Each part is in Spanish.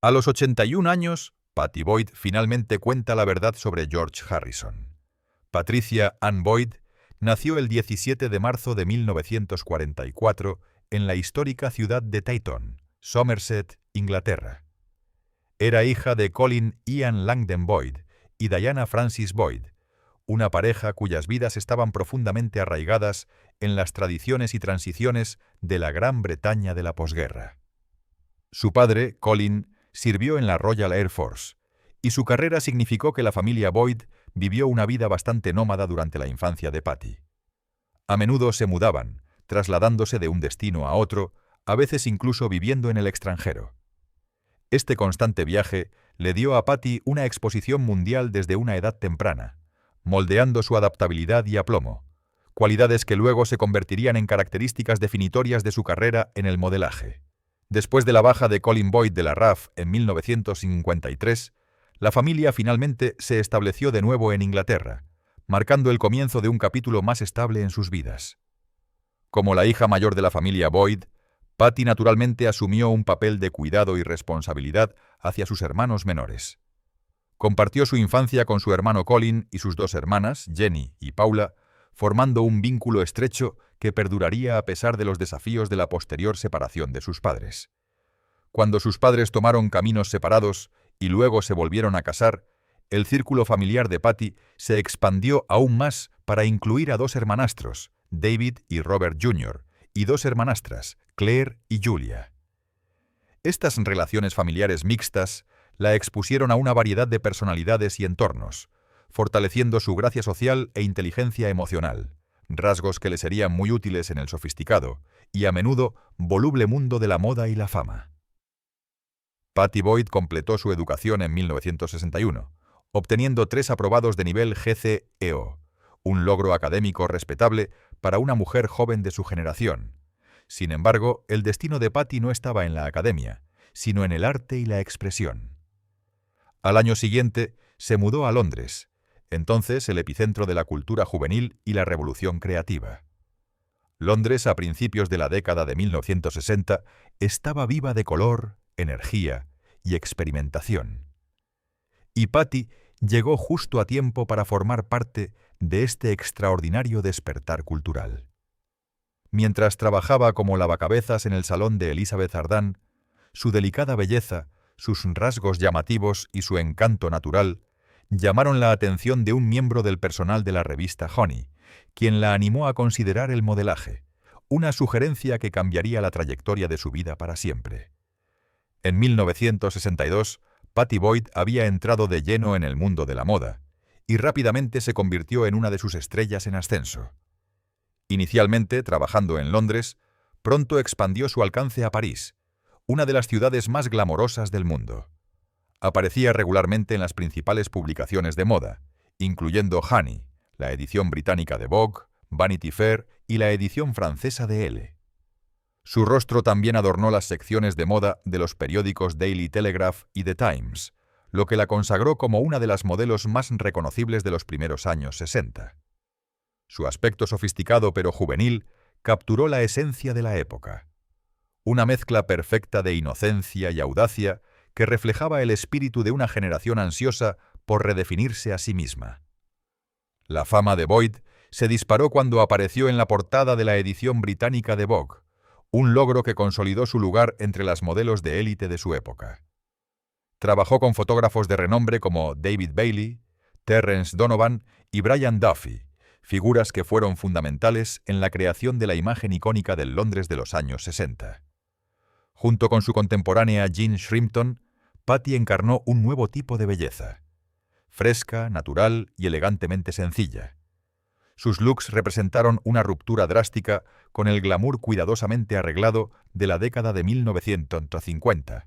A los 81 años, Patty Boyd finalmente cuenta la verdad sobre George Harrison. Patricia Ann Boyd nació el 17 de marzo de 1944 en la histórica ciudad de Taunton, Somerset, Inglaterra. Era hija de Colin Ian Langdon Boyd y Diana Frances Boyd, una pareja cuyas vidas estaban profundamente arraigadas en las tradiciones y transiciones de la Gran Bretaña de la posguerra. Su padre, Colin, sirvió en la Royal Air Force, y su carrera significó que la familia Boyd vivió una vida bastante nómada durante la infancia de Patty. A menudo se mudaban, trasladándose de un destino a otro, a veces incluso viviendo en el extranjero. Este constante viaje le dio a Patty una exposición mundial desde una edad temprana, moldeando su adaptabilidad y aplomo, cualidades que luego se convertirían en características definitorias de su carrera en el modelaje. Después de la baja de Colin Boyd de la RAF en 1953, la familia finalmente se estableció de nuevo en Inglaterra, marcando el comienzo de un capítulo más estable en sus vidas. Como la hija mayor de la familia Boyd, Patty naturalmente asumió un papel de cuidado y responsabilidad hacia sus hermanos menores. Compartió su infancia con su hermano Colin y sus dos hermanas, Jenny y Paula, formando un vínculo estrecho que perduraría a pesar de los desafíos de la posterior separación de sus padres. Cuando sus padres tomaron caminos separados y luego se volvieron a casar, el círculo familiar de Patty se expandió aún más para incluir a dos hermanastros, David y Robert Jr., y dos hermanastras, Claire y Julia. Estas relaciones familiares mixtas la expusieron a una variedad de personalidades y entornos, fortaleciendo su gracia social e inteligencia emocional, rasgos que le serían muy útiles en el sofisticado y a menudo voluble mundo de la moda y la fama. Patty Boyd completó su educación en 1961, obteniendo 3 aprobados de nivel GCEO, un logro académico respetable para una mujer joven de su generación. Sin embargo, el destino de Patty no estaba en la academia, sino en el arte y la expresión. Al año siguiente, se mudó a Londres, entonces el epicentro de la cultura juvenil y la revolución creativa. Londres, a principios de la década de 1960, estaba viva de color, energía y experimentación. Y Patty llegó justo a tiempo para formar parte de este extraordinario despertar cultural. Mientras trabajaba como lavacabezas en el salón de Elizabeth Arden, su delicada belleza, sus rasgos llamativos y su encanto natural llamaron la atención de un miembro del personal de la revista Honey, quien la animó a considerar el modelaje, una sugerencia que cambiaría la trayectoria de su vida para siempre. En 1962, Patty Boyd había entrado de lleno en el mundo de la moda, y rápidamente se convirtió en una de sus estrellas en ascenso. Inicialmente, trabajando en Londres, pronto expandió su alcance a París, una de las ciudades más glamorosas del mundo. Aparecía regularmente en las principales publicaciones de moda, incluyendo Honey, la edición británica de Vogue, Vanity Fair y la edición francesa de Elle. Su rostro también adornó las secciones de moda de los periódicos Daily Telegraph y The Times, lo que la consagró como una de las modelos más reconocibles de los primeros años 60. Su aspecto sofisticado pero juvenil capturó la esencia de la época. Una mezcla perfecta de inocencia y audacia que reflejaba el espíritu de una generación ansiosa por redefinirse a sí misma. La fama de Boyd se disparó cuando apareció en la portada de la edición británica de Vogue, un logro que consolidó su lugar entre las modelos de élite de su época. Trabajó con fotógrafos de renombre como David Bailey, Terence Donovan y Brian Duffy, figuras que fueron fundamentales en la creación de la imagen icónica del Londres de los años 60. Junto con su contemporánea Jean Shrimpton, Patty encarnó un nuevo tipo de belleza, fresca, natural y elegantemente sencilla. Sus looks representaron una ruptura drástica con el glamour cuidadosamente arreglado de la década de 1950.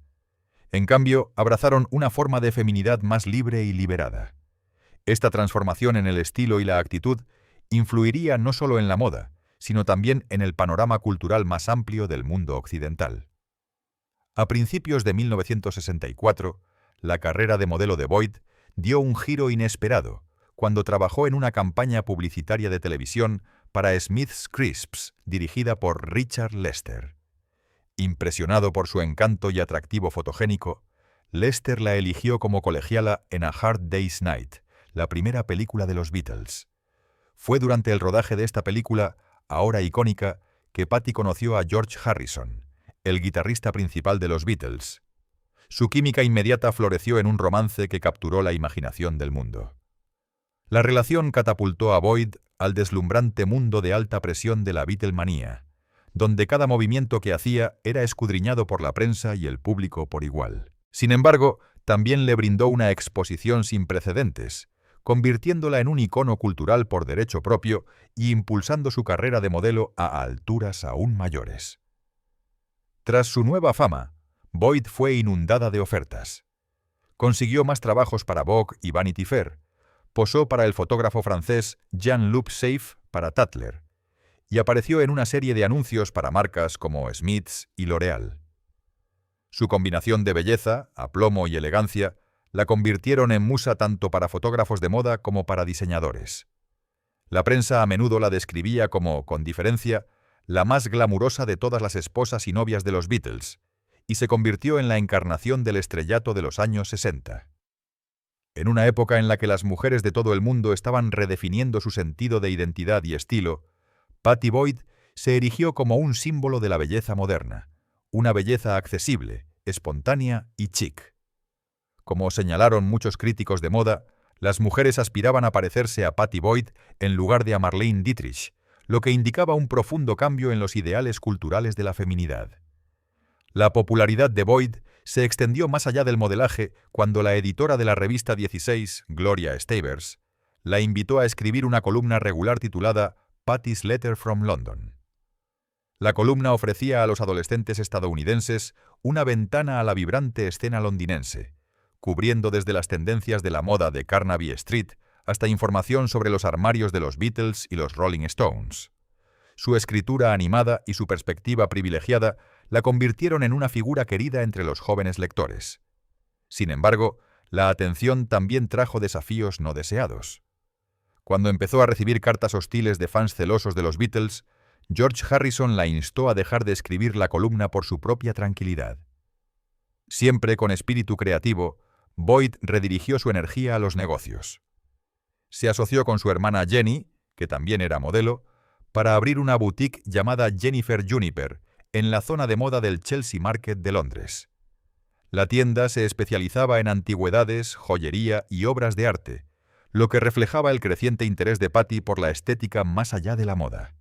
En cambio, abrazaron una forma de feminidad más libre y liberada. Esta transformación en el estilo y la actitud influiría no solo en la moda, sino también en el panorama cultural más amplio del mundo occidental. A principios de 1964, la carrera de modelo de Boyd dio un giro inesperado cuando trabajó en una campaña publicitaria de televisión para Smith's Crisps, dirigida por Richard Lester. Impresionado por su encanto y atractivo fotogénico, Lester la eligió como colegiala en A Hard Day's Night, la primera película de los Beatles. Fue durante el rodaje de esta película, ahora icónica, que Patty conoció a George Harrison, el guitarrista principal de los Beatles. Su química inmediata floreció en un romance que capturó la imaginación del mundo. La relación catapultó a Boyd al deslumbrante mundo de alta presión de la Beatlemanía, donde cada movimiento que hacía era escudriñado por la prensa y el público por igual. Sin embargo, también le brindó una exposición sin precedentes, convirtiéndola en un icono cultural por derecho propio y impulsando su carrera de modelo a alturas aún mayores. Tras su nueva fama, Boyd fue inundada de ofertas. Consiguió más trabajos para Vogue y Vanity Fair, posó para el fotógrafo francés Jean-Luc Seife para Tatler, y apareció en una serie de anuncios para marcas como Smiths y L'Oréal. Su combinación de belleza, aplomo y elegancia la convirtieron en musa tanto para fotógrafos de moda como para diseñadores. La prensa a menudo la describía como, con diferencia, la más glamurosa de todas las esposas y novias de los Beatles, y se convirtió en la encarnación del estrellato de los años 60. En una época en la que las mujeres de todo el mundo estaban redefiniendo su sentido de identidad y estilo, Patty Boyd se erigió como un símbolo de la belleza moderna, una belleza accesible, espontánea y chic. Como señalaron muchos críticos de moda, las mujeres aspiraban a parecerse a Patty Boyd en lugar de a Marlene Dietrich, lo que indicaba un profundo cambio en los ideales culturales de la feminidad. La popularidad de Boyd se extendió más allá del modelaje cuando la editora de la revista 16, Gloria Stavers, la invitó a escribir una columna regular titulada Patty's Letter from London. La columna ofrecía a los adolescentes estadounidenses una ventana a la vibrante escena londinense, cubriendo desde las tendencias de la moda de Carnaby Street hasta información sobre los armarios de los Beatles y los Rolling Stones. Su escritura animada y su perspectiva privilegiada la convirtieron en una figura querida entre los jóvenes lectores. Sin embargo, la atención también trajo desafíos no deseados. Cuando empezó a recibir cartas hostiles de fans celosos de los Beatles, George Harrison la instó a dejar de escribir la columna por su propia tranquilidad. Siempre con espíritu creativo, Boyd redirigió su energía a los negocios. Se asoció con su hermana Jenny, que también era modelo, para abrir una boutique llamada Jennifer Juniper, en la zona de moda del Chelsea Market de Londres. La tienda se especializaba en antigüedades, joyería y obras de arte, lo que reflejaba el creciente interés de Patty por la estética más allá de la moda.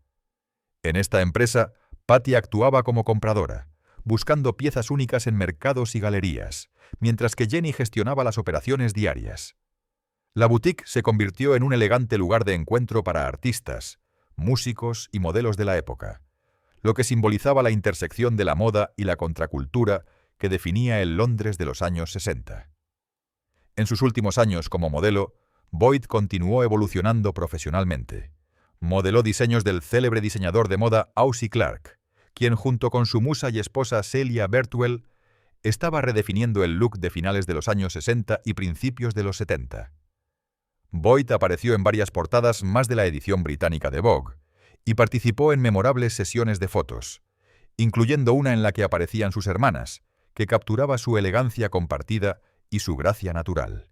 En esta empresa, Patty actuaba como compradora, buscando piezas únicas en mercados y galerías, mientras que Jenny gestionaba las operaciones diarias. La boutique se convirtió en un elegante lugar de encuentro para artistas, músicos y modelos de la época, lo que simbolizaba la intersección de la moda y la contracultura que definía el Londres de los años 60. En sus últimos años como modelo, Boyd continuó evolucionando profesionalmente. Modeló diseños del célebre diseñador de moda Aussie Clarke, quien junto con su musa y esposa Celia Birtwell estaba redefiniendo el look de finales de los años 60 y principios de los 70. Boyd apareció en varias portadas más de la edición británica de Vogue y participó en memorables sesiones de fotos, incluyendo una en la que aparecían sus hermanas, que capturaba su elegancia compartida y su gracia natural.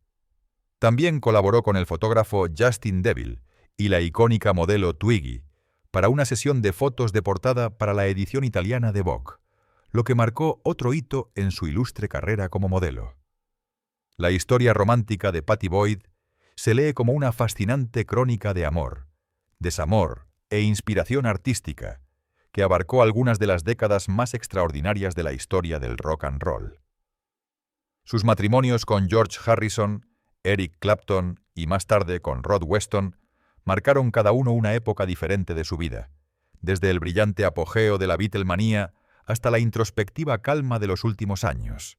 También colaboró con el fotógrafo Justin Deville y la icónica modelo Twiggy para una sesión de fotos de portada para la edición italiana de Vogue, lo que marcó otro hito en su ilustre carrera como modelo. La historia romántica de Patty Boyd se lee como una fascinante crónica de amor, desamor e inspiración artística que abarcó algunas de las décadas más extraordinarias de la historia del rock and roll. Sus matrimonios con George Harrison, Eric Clapton y más tarde con Rod Weston marcaron cada uno una época diferente de su vida, desde el brillante apogeo de la Beatlemanía hasta la introspectiva calma de los últimos años.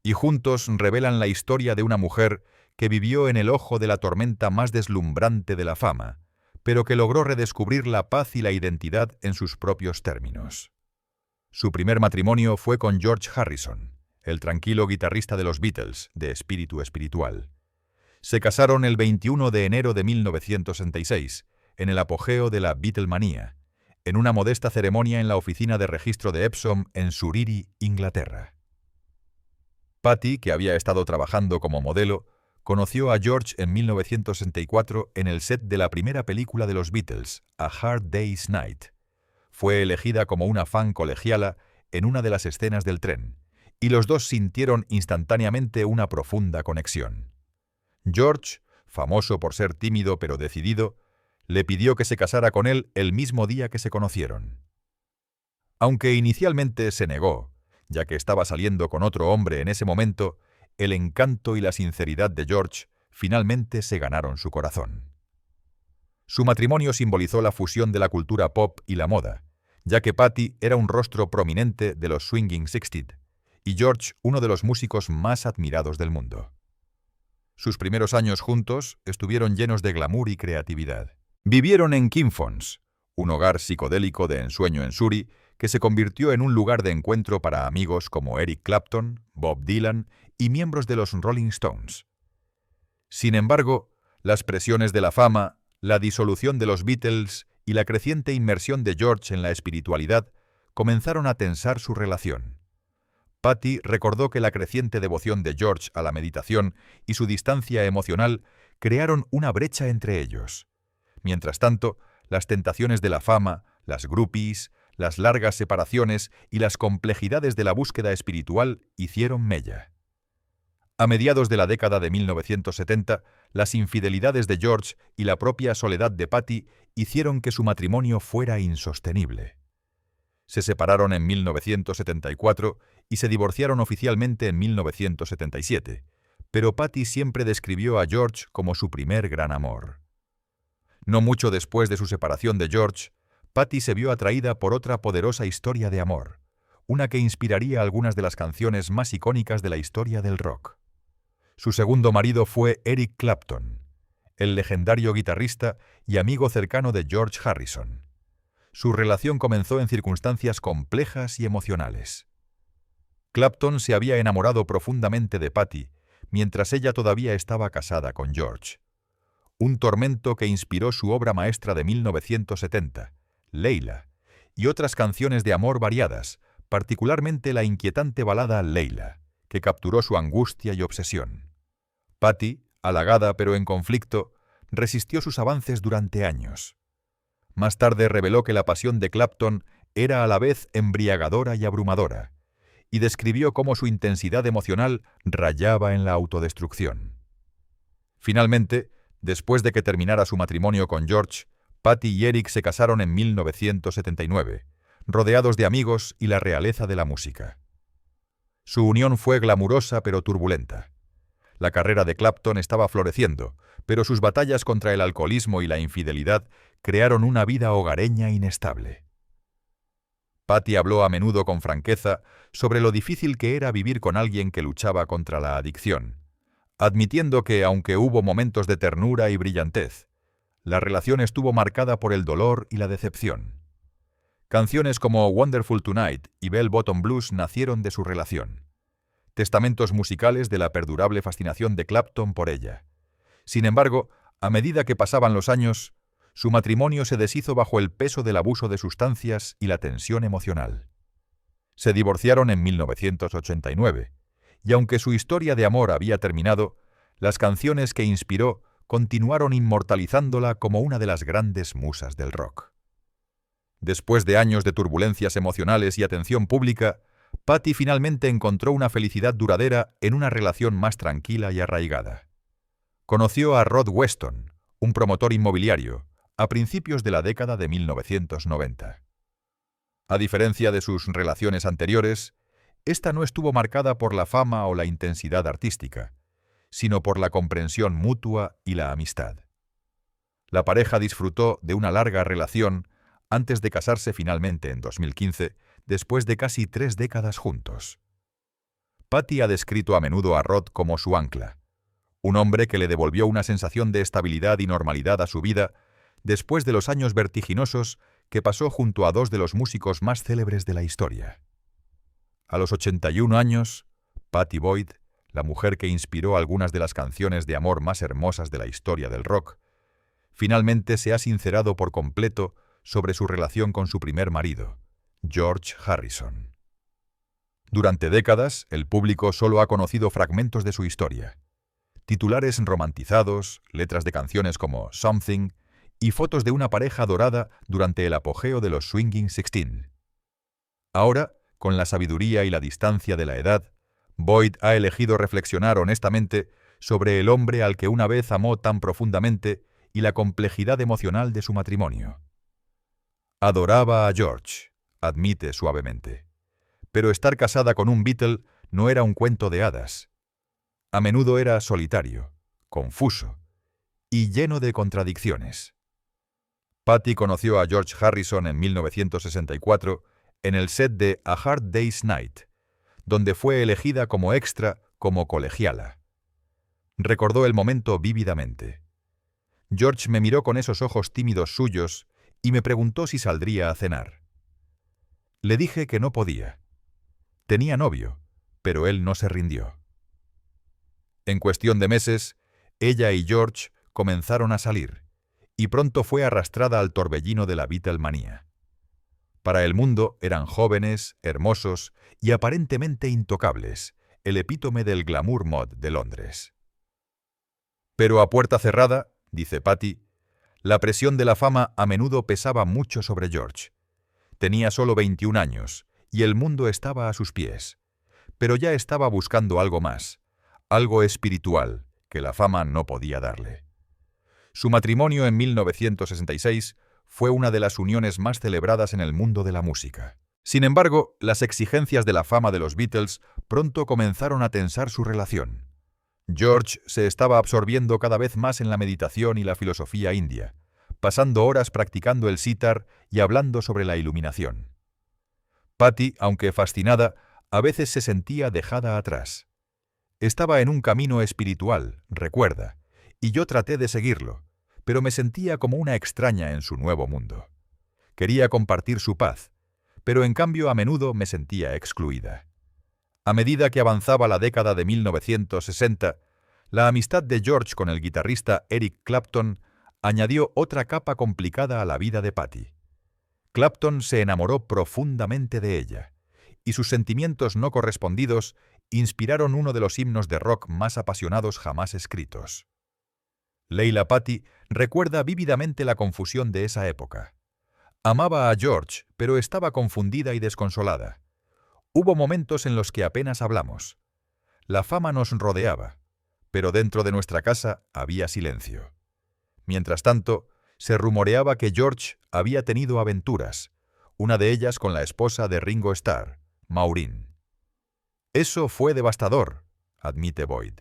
Y juntos revelan la historia de una mujer que vivió en el ojo de la tormenta más deslumbrante de la fama, pero que logró redescubrir la paz y la identidad en sus propios términos. Su primer matrimonio fue con George Harrison, el tranquilo guitarrista de los Beatles, de espíritu espiritual. Se casaron el 21 de enero de 1966, en el apogeo de la Beatlemanía, en una modesta ceremonia en la oficina de registro de Epsom en Surrey, Inglaterra. Patty, que había estado trabajando como modelo, conoció a George en 1964 en el set de la primera película de los Beatles, A Hard Day's Night. Fue elegida como una fan colegiala en una de las escenas del tren, y los dos sintieron instantáneamente una profunda conexión. George, famoso por ser tímido pero decidido, le pidió que se casara con él el mismo día que se conocieron. Aunque inicialmente se negó, ya que estaba saliendo con otro hombre en ese momento, el encanto y la sinceridad de George finalmente se ganaron su corazón. Su matrimonio simbolizó la fusión de la cultura pop y la moda, ya que Patty era un rostro prominente de los Swinging Sixties y George uno de los músicos más admirados del mundo. Sus primeros años juntos estuvieron llenos de glamour y creatividad. Vivieron en Kinfons, un hogar psicodélico de ensueño en Surrey que se convirtió en un lugar de encuentro para amigos como Eric Clapton, Bob Dylan y miembros de los Rolling Stones. Sin embargo, las presiones de la fama, la disolución de los Beatles y la creciente inmersión de George en la espiritualidad comenzaron a tensar su relación. Patty recordó que la creciente devoción de George a la meditación y su distancia emocional crearon una brecha entre ellos. Mientras tanto, las tentaciones de la fama, las groupies, las largas separaciones y las complejidades de la búsqueda espiritual hicieron mella. A mediados de la década de 1970, las infidelidades de George y la propia soledad de Patty hicieron que su matrimonio fuera insostenible. Se separaron en 1974 y se divorciaron oficialmente en 1977, pero Patty siempre describió a George como su primer gran amor. No mucho después de su separación de George, Patty se vio atraída por otra poderosa historia de amor, una que inspiraría algunas de las canciones más icónicas de la historia del rock. Su segundo marido fue Eric Clapton, el legendario guitarrista y amigo cercano de George Harrison. Su relación comenzó en circunstancias complejas y emocionales. Clapton se había enamorado profundamente de Patty, mientras ella todavía estaba casada con George. Un tormento que inspiró su obra maestra de 1970, Leila, y otras canciones de amor variadas, particularmente la inquietante balada Leila, que capturó su angustia y obsesión. Patty, halagada pero en conflicto, resistió sus avances durante años. Más tarde reveló que la pasión de Clapton era a la vez embriagadora y abrumadora, y describió cómo su intensidad emocional rayaba en la autodestrucción. Finalmente, después de que terminara su matrimonio con George, Patty y Eric se casaron en 1979, rodeados de amigos y la realeza de la música. Su unión fue glamurosa pero turbulenta. La carrera de Clapton estaba floreciendo, pero sus batallas contra el alcoholismo y la infidelidad crearon una vida hogareña inestable. Patty habló a menudo con franqueza sobre lo difícil que era vivir con alguien que luchaba contra la adicción, admitiendo que, aunque hubo momentos de ternura y brillantez, la relación estuvo marcada por el dolor y la decepción. Canciones como Wonderful Tonight y Bell Bottom Blues nacieron de su relación, testamentos musicales de la perdurable fascinación de Clapton por ella. Sin embargo, a medida que pasaban los años, su matrimonio se deshizo bajo el peso del abuso de sustancias y la tensión emocional. Se divorciaron en 1989, y aunque su historia de amor había terminado, las canciones que inspiró continuaron inmortalizándola como una de las grandes musas del rock. Después de años de turbulencias emocionales y atención pública, Patty finalmente encontró una felicidad duradera en una relación más tranquila y arraigada. Conoció a Rod Weston, un promotor inmobiliario, a principios de la década de 1990. A diferencia de sus relaciones anteriores, esta no estuvo marcada por la fama o la intensidad artística, sino por la comprensión mutua y la amistad. La pareja disfrutó de una larga relación antes de casarse finalmente en 2015, después de casi 3 décadas juntos. Patty ha descrito a menudo a Rod como su ancla, un hombre que le devolvió una sensación de estabilidad y normalidad a su vida después de los años vertiginosos que pasó junto a dos de los músicos más célebres de la historia. A los 81 años, Patty Boyd, la mujer que inspiró algunas de las canciones de amor más hermosas de la historia del rock, finalmente se ha sincerado por completo sobre su relación con su primer marido, George Harrison. Durante décadas, el público solo ha conocido fragmentos de su historia. Titulares romantizados, letras de canciones como Something y fotos de una pareja dorada durante el apogeo de los Swinging 16. Ahora, con la sabiduría y la distancia de la edad, Boyd ha elegido reflexionar honestamente sobre el hombre al que una vez amó tan profundamente y la complejidad emocional de su matrimonio. Adoraba a George, admite suavemente, pero estar casada con un Beatle no era un cuento de hadas. A menudo era solitario, confuso y lleno de contradicciones. Patty conoció a George Harrison en 1964 en el set de A Hard Day's Night, donde fue elegida como extra como colegiala. Recordó el momento vívidamente. George me miró con esos ojos tímidos suyos y me preguntó si saldría a cenar. Le dije que no podía. Tenía novio, pero él no se rindió. En cuestión de meses, ella y George comenzaron a salir, y pronto fue arrastrada al torbellino de la Beatlemanía. Para el mundo eran jóvenes, hermosos y aparentemente intocables, el epítome del glamour mod de Londres. Pero a puerta cerrada, dice Patty, la presión de la fama a menudo pesaba mucho sobre George. Tenía solo 21 años y el mundo estaba a sus pies, pero ya estaba buscando algo más, algo espiritual que la fama no podía darle. Su matrimonio en 1966 fue una de las uniones más celebradas en el mundo de la música. Sin embargo, las exigencias de la fama de los Beatles pronto comenzaron a tensar su relación. George se estaba absorbiendo cada vez más en la meditación y la filosofía india, pasando horas practicando el sitar y hablando sobre la iluminación. Patty, aunque fascinada, a veces se sentía dejada atrás. Estaba en un camino espiritual, recuerda, y yo traté de seguirlo, pero me sentía como una extraña en su nuevo mundo. Quería compartir su paz, pero en cambio a menudo me sentía excluida. A medida que avanzaba la década de 1960, la amistad de George con el guitarrista Eric Clapton añadió otra capa complicada a la vida de Patty. Clapton se enamoró profundamente de ella, y sus sentimientos no correspondidos inspiraron uno de los himnos de rock más apasionados jamás escritos. Leila Patty recuerda vívidamente la confusión de esa época. Amaba a George, pero estaba confundida y desconsolada. Hubo momentos en los que apenas hablamos. La fama nos rodeaba, pero dentro de nuestra casa había silencio. Mientras tanto, se rumoreaba que George había tenido aventuras, una de ellas con la esposa de Ringo Starr, Maureen. Eso fue devastador, admite Boyd.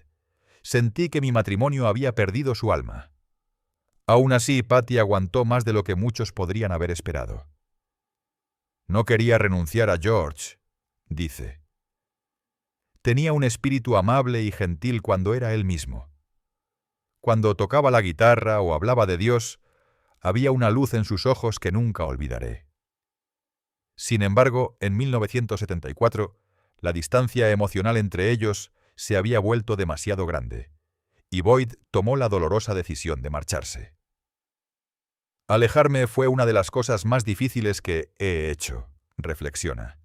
Sentí que mi matrimonio había perdido su alma. Aún así, Patty aguantó más de lo que muchos podrían haber esperado. No quería renunciar a George, dice. Tenía un espíritu amable y gentil cuando era él mismo. Cuando tocaba la guitarra o hablaba de Dios, había una luz en sus ojos que nunca olvidaré. Sin embargo, en 1974, la distancia emocional entre ellos se había vuelto demasiado grande, y Boyd tomó la dolorosa decisión de marcharse. Alejarme fue una de las cosas más difíciles que he hecho, reflexiona.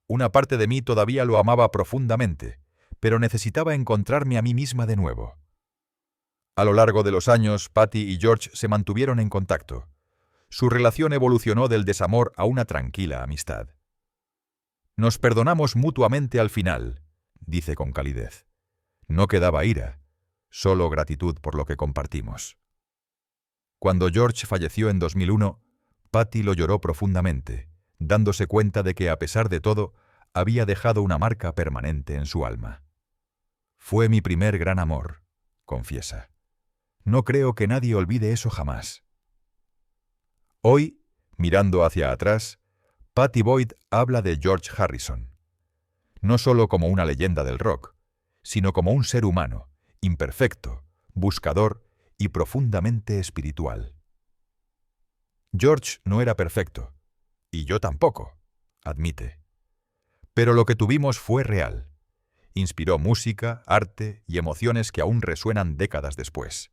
Una parte de mí todavía lo amaba profundamente, pero necesitaba encontrarme a mí misma de nuevo. A lo largo de los años, Patty y George se mantuvieron en contacto. Su relación evolucionó del desamor a una tranquila amistad. Nos perdonamos mutuamente al final, dice con calidez. No quedaba ira, solo gratitud por lo que compartimos. Cuando George falleció en 2001, Patty lo lloró profundamente, dándose cuenta de que, a pesar de todo, había dejado una marca permanente en su alma. Fue mi primer gran amor, confiesa. No creo que nadie olvide eso jamás. Hoy, mirando hacia atrás, Patty Boyd habla de George Harrison. No solo como una leyenda del rock, sino como un ser humano, imperfecto, buscador y profundamente espiritual. George no era perfecto, y yo tampoco, admite. Pero lo que tuvimos fue real. Inspiró música, arte y emociones que aún resuenan décadas después.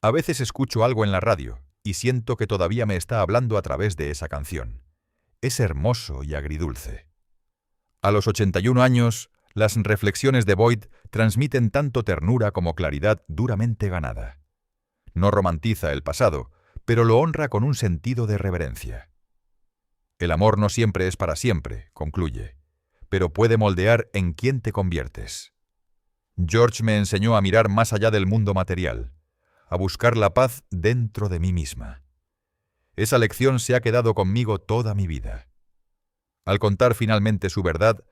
A veces escucho algo en la radio y siento que todavía me está hablando a través de esa canción. Es hermoso y agridulce. A los 81 años, las reflexiones de Boyd transmiten tanto ternura como claridad duramente ganada. No romantiza el pasado, pero lo honra con un sentido de reverencia. El amor no siempre es para siempre, concluye, pero puede moldear en quién te conviertes. George me enseñó a mirar más allá del mundo material, a buscar la paz dentro de mí misma. Esa lección se ha quedado conmigo toda mi vida. Al contar finalmente su verdad,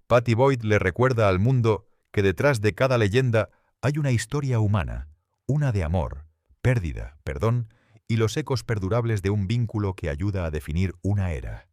Patty Boyd le recuerda al mundo que detrás de cada leyenda hay una historia humana, una de amor, pérdida, perdón y los ecos perdurables de un vínculo que ayuda a definir una era.